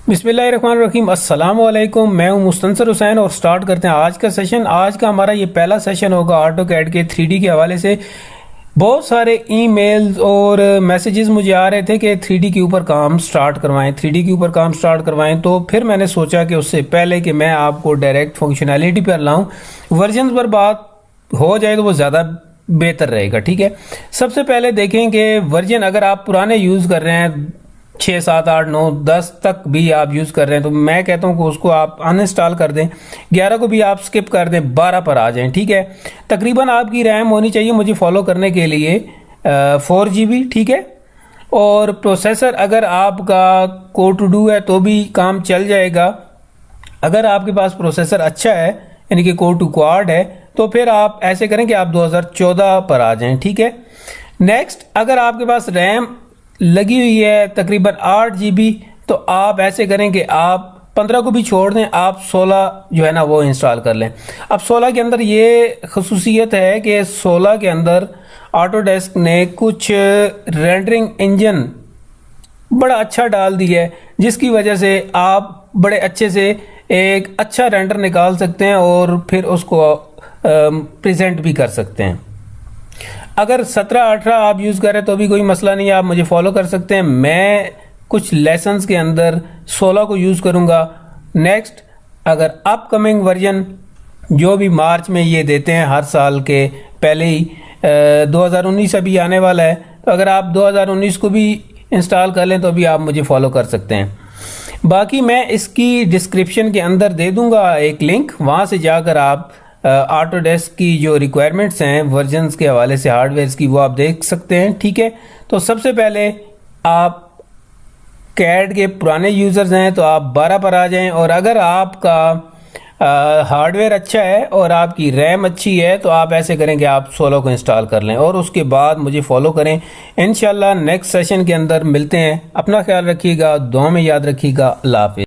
बिस्मिल्लाहिर्रहमानिर्रहीम अस्सलाम वालेकुम। मैं हूं मुस्तनसर हुसैन और स्टार्ट करते हैं आज का सेशन। आज का हमारा ये पहला सेशन होगा ऑटोकैड के 3D के हवाले से। बहुत सारे ईमेल्स और मैसेजेस मुझे आ रहे थे कि 3D के ऊपर काम स्टार्ट करवाएं, 3D के ऊपर काम स्टार्ट करवाएं। तो फिर मैंने सोचा कि उससे पहले कि मैं आपको डायरेक्ट फंक्शनैलिटी पर लाऊं, वर्जन्स पर बात हो जाए तो वो ज़्यादा बेहतर रहेगा। ठीक है, सबसे पहले देखें कि वर्जन अगर आप पुराने यूज़ कर रहे हैं 6, 7, 8, 9, 10 तक भी आप यूज़ कर रहे हैं तो मैं कहता हूं कि उसको आप अनइंस्टॉल कर दें। 11 को भी आप स्किप कर दें, 12 पर आ जाएं। ठीक है, तकरीबन आपकी रैम होनी चाहिए मुझे फॉलो करने के लिए 4 GB। ठीक है, और प्रोसेसर अगर आपका कोर टू डू है तो भी काम चल जाएगा। अगर आपके पास प्रोसेसर अच्छा है यानी कि कोर टू क्वाड है तो फिर आप ऐसे करें कि आप 2014 पर आ जाएं। ठीक है, नेक्स्ट अगर आपके पास रैम लगी हुई है तकरीबन 8 GB तो आप ऐसे करें कि आप 15 को भी छोड़ दें, आप 16 जो है ना वो इंस्टॉल कर लें। अब 16 के अंदर ये खसूसियत है कि 16 के अंदर ऑटोडेस्क ने कुछ रेंडरिंग इंजन बड़ा अच्छा डाल दिया है जिसकी वजह से आप बड़े अच्छे से एक अच्छा रेंडर निकाल सकते हैं और फिर उसको प्रेजेंट भी कर सकते हैं। अगर 17-18 आप यूज़ करें तो भी कोई मसला नहीं है, आप मुझे फॉलो कर सकते हैं। मैं कुछ लेसन्स के अंदर 16 को यूज़ करूँगा। नेक्स्ट अगर अपकमिंग वर्जन जो भी मार्च में ये देते हैं हर साल के पहले ही 2019 अभी आने वाला है, तो अगर आप 2019 को भी इंस्टॉल कर लें तो भी आप मुझे फॉलो कर सकते हैं। बाकी मैं इसकी डिस्क्रिप्शन के अंदर दे दूँगा एक लिंक, वहाँ से जाकर आप ऑटोडेस्क की जो रिक्वायरमेंट्स हैं वर्जन्स के हवाले से हार्डवेयर की वो आप देख सकते हैं। ठीक है, तो सबसे पहले आप कैड के पुराने यूज़र्स हैं तो आप 12 पर आ जाएं, और अगर आपका हार्डवेयर अच्छा है और आपकी रैम अच्छी है तो आप ऐसे करें कि आप 16 को इंस्टॉल कर लें और उसके बाद मुझे फॉलो करें। इंशाल्लाह नेक्स्ट सेशन के अंदर मिलते हैं। अपना ख्याल रखिएगा, दुआ में याद रखिएगा। अल्लाह हाफिज़।